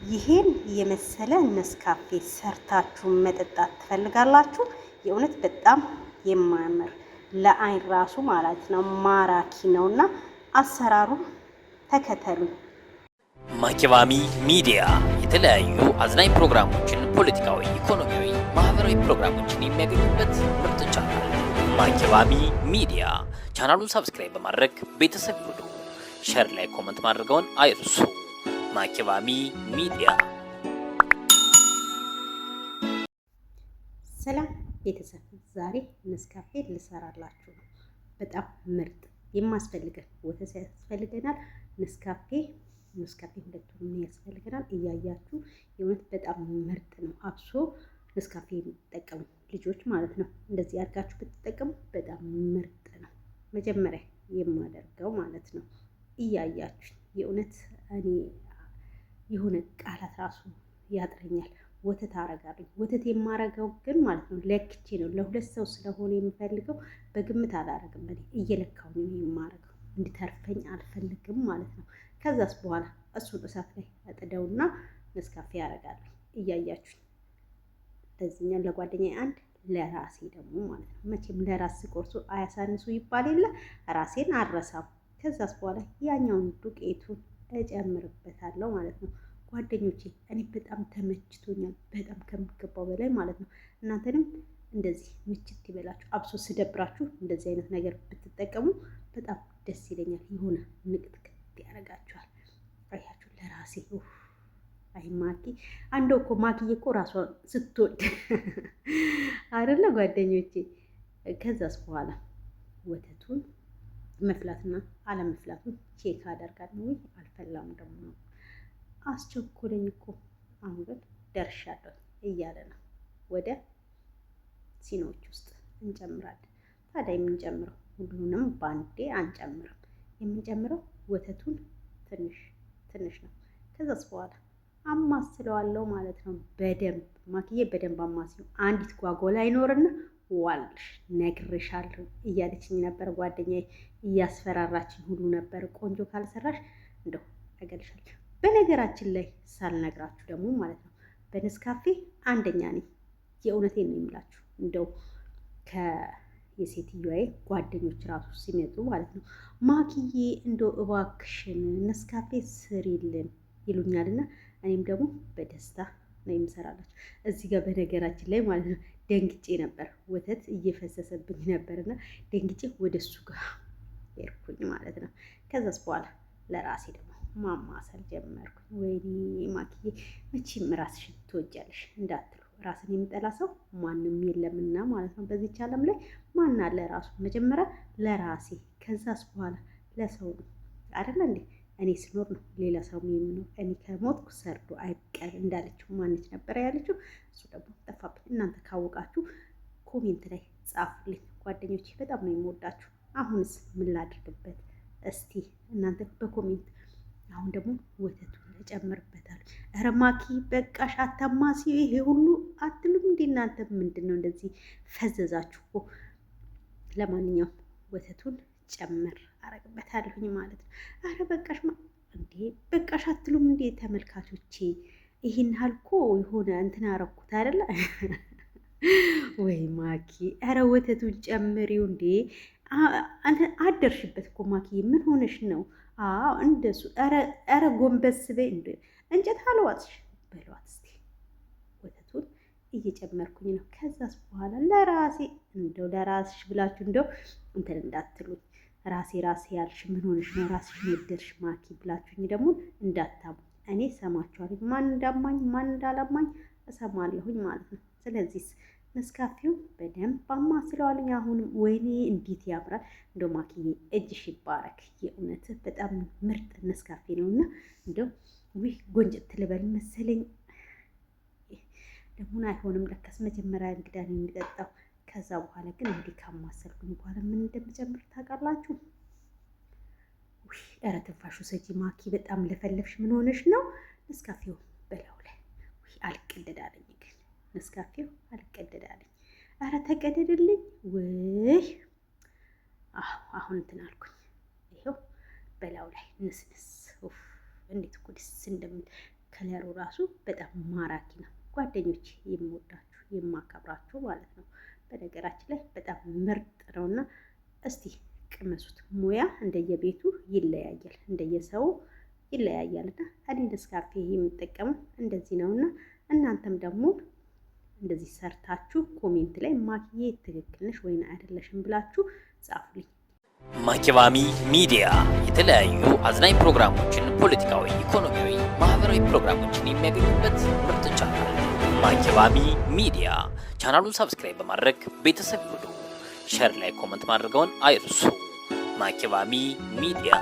ይሄን የመሰለ ነስካፌ ሰርታችሁ መጠጣት ትፈልጋላችሁ? የእውነት በጣም የማያምር ለአይን ራሱ ማለት ነው ማራኪ ነውና አሰራሩን ተከተሉ። ማኪባሚ ሚዲያ የተለያዩ አዝናኝ ፕሮግራሞችን፣ ፖለቲካዊ፣ ኢኮኖሚያዊ፣ ማህበራዊ ፕሮግራሞችን የሚያገኙበት ምርጥ ቻናል ማኪባሚ ሚዲያ። ቻናሉን ሰብስክራይብ በማድረግ ቤተሰብ ይሁኑ። ሼር ላይ ኮመንት ማድረገውን አይርሱ። ማኪባሚ ሚዲያ። ሰላም ቤተሰብ፣ ዛሬ ነስካፌ ልሰራላችሁ ነው። በጣም ምርጥ የማስፈልገን ወተት ያስፈልገናል። ነስካፌ ሁለቱንም ያስፈልገናል። እያያችሁ የእውነት በጣም ምርጥ ነው። አብሶ ነስካፌ የሚጠቀሙ ልጆች ማለት ነው እንደዚህ አድርጋችሁ ብትጠቀሙ በጣም ምርጥ ነው። መጀመሪያ የማደርገው ማለት ነው እያያችሁ የእውነት እኔ የሆነ ቃላት ራሱ ያጥረኛል። ወተት አረጋለሁ። ወተት የማረገው ግን ማለት ነው ለክቼ ነው። ለሁለት ሰው ስለሆነ የምፈልገው በግምት አላረግም። እኔ እየለካው ነው የማረገው። እንዲተርፈኝ አልፈልግም ማለት ነው። ከዛስ በኋላ እሱን እሳት ላይ አጥደውና ነስካፌ ያረጋለሁ። እያያችሁ ለዚህኛው ለጓደኛዬ አንድ፣ ለራሴ ደግሞ ማለት ነው። መቼም ለራስ ቆርሶ አያሳንሱ ይባል የለ ራሴን አረሳም። ከዛስ በኋላ ያኛውን ዱቄቱን እጨምርበታለሁ ማለት ነው። ጓደኞቼ እኔ በጣም ተመችቶኛል፣ በጣም ከሚገባው በላይ ማለት ነው። እናንተንም እንደዚህ ምችት ይበላችሁ። አብሶ ስደብራችሁ እንደዚህ አይነት ነገር ብትጠቀሙ በጣም ደስ ይለኛል። የሆነ ንቅጥቅጥ ያደርጋችኋል። አያችሁ ለራሴ አይ ማኪ አንዶ እኮ ማኪዬ እኮ ራሷን ስትወድ አይደለ ጓደኞቼ። ከዛስ በኋላ ወተቱን መፍላትና አለመፍላቱን ቼክ አደርጋለሁ። ወይ አልፈላም ደግሞ ነው አስቸኮለኝ እኮ። አሁን ግን ደርሻለሁ እያለ ነው። ወደ ሲኖች ውስጥ እንጨምራለን። ታዲያ የምንጨምረው ሁሉንም ባንዴ አንጨምርም። የምንጨምረው ወተቱን ትንሽ ትንሽ ነው። ከዛስ በኋላ አማስለዋለሁ ማለት ነው። በደንብ ማክዬ በደንብ አማስለው። አንዲት ጓጎላ አይኖርና ዋልሽ ነግርሻለሁ እያለችኝ ነበር ጓደኛዬ፣ እያስፈራራችኝ ሁሉ ነበር። ቆንጆ ካልሰራሽ እንደው እገልሻለሁ። በነገራችን ላይ ሳልነግራችሁ ደግሞ ማለት ነው በነስካፌ አንደኛ ነኝ። የእውነቴን ነው የምላችሁ። እንደው ከየሴትዮዋ ጓደኞች ራሱ ሲመጡ ማለት ነው ማክዬ እንደው እባክሽን ነስካፌ ስሪልን ይሉኛልና እኔም ደግሞ በደስታ ነው የምሰራላችሁ። እዚህ ጋር በነገራችን ላይ ማለት ነው ደንግጬ ነበር። ወተት እየፈሰሰብኝ ነበርና ደንግጬ ወደሱ ጋር ሄድኩኝ ማለት ነው። ከዛስ በኋላ ለራሴ ደግሞ ማማሰል ጀመርኩኝ። ወይኔ ማክዬ መቼም ራስሽን ትወጃለሽ እንዳትሉ፣ ራስን የሚጠላ ሰው ማንም የለምና ማለት ነው በዚች ዓለም ላይ። ማን አለ ራሱ? መጀመሪያ ለራሴ ከዛስ በኋላ ለሰው ነው አይደለ እንዴ? እኔ ስኖር ነው ሌላ ሰው የሚኖር። እኔ ከሞትኩ ሰርዶ አይቀር እንዳለችው ማነች ነበረ ያለችው? እሱ ደግሞ ጠፋብኝ። እናንተ ካወቃችሁ ኮሜንት ላይ ጻፉልኝ ጓደኞቼ። በጣም ነው የምወዳችሁ። አሁንስ ምን ላድርግበት እስቲ እናንተ በኮሜንት። አሁን ደግሞ ወተቱን እጨምርበታለሁ። ኧረ ማኪ በቃሽ አታማሲ፣ ይሄ ሁሉ አትሉም እንዴ እናንተ? ምንድን ነው እንደዚህ ፈዘዛችሁ እኮ። ለማንኛውም ወተቱን ጨምር አረግበታለሁኝ ማለት ነው። አረ በቃሽ እንዴ በቃሽ አትሉም እንዴ ተመልካቾቼ? ይህን ሀልኮ የሆነ እንትን አረኩት አይደለ? ወይ ማኪ አረ ወተቱን ጨምሪው እንዴ። አደርሽበት እኮ ማኪ፣ ምን ሆነሽ ነው? አዎ እንደሱ። አረ ጎንበስ በይ እንዴ። እንጨት አልዋጥሽ በሏት እስቲ። ወተቱን እየጨመርኩኝ ነው። ከዛስ በኋላ ለራሴ እንደው ለራስሽ ብላችሁ እንደው እንትን እንዳትሉኝ። ራሴ ያልሽ ምን ሆነሽ ነው ራስሽ ወደድሽ ማኪ ብላችሁኝ ደግሞ እንዳታሙ። እኔ ሰማችኋለሁ። ማን እንዳማኝ ማን እንዳላማኝ እሰማለሁኝ ማለት ነው። ስለዚህ ነስካፌው በደንብ አማስለዋለኝ። አሁንም ወይኔ እንዴት ያምራል! እንደው ማኪዬ እጅሽ ይባረክ። የእውነት በጣም ምርጥ ነስካፌ ነውና እንደው ውይ ጎንጨት ትልበል መሰለኝ። ደግሞ አይሆንም ለካስ መጀመሪያ እንግዳ ነው የሚጠጣው። ከዛ በኋላ ግን እንዲህ ካማሰልኩኝ በኋላ ምን እንደምጨምር ታውቃላችሁ? ውይ ኧረ ትንፋሹ ሰጂ ማኪ፣ በጣም ለፈለፍሽ። ምን ሆነሽ ነው? ነስካፌው በላው ላይ ውይ አልቀደዳለኝ። ግን ነስካፌው አልቀደዳለኝ። ኧረ ተቀደድልኝ። ውይ አሁን እንትን አልኩኝ። ይኸው በላው ላይ ንስንስ። እንዴት እኮ ደስ እንደምን ከለሩ ራሱ በጣም ማራኪ ነው። ጓደኞች የምወዳችሁ የማከብራችሁ ማለት ነው። በነገራችን ላይ በጣም ምርጥ ነውና እስቲ ቅመሱት። ሙያ እንደየቤቱ ይለያያል፣ እንደየሰው ይለያያልና እኔ ኔስካፌ የምጠቀመው እንደዚህ ነውና እናንተም ደግሞ እንደዚህ ሰርታችሁ ኮሜንት ላይ ማኪዬ ትክክል ነሽ ወይን አይደለሽም ብላችሁ ጻፉልኝ። ማኪባሚ ሚዲያ የተለያዩ አዝናኝ ፕሮግራሞችን፣ ፖለቲካዊ፣ ኢኮኖሚያዊ፣ ማህበራዊ ፕሮግራሞችን የሚያገኙበት ምርጥ ቻናል ማኪባሚ ሚዲያ። ቻናሉን ሰብስክራይብ በማድረግ ቤተሰብ ይሁኑ። ሼር ላይ ኮመንት ማድረገውን አይርሱ። ማኪባሚ ሚዲያ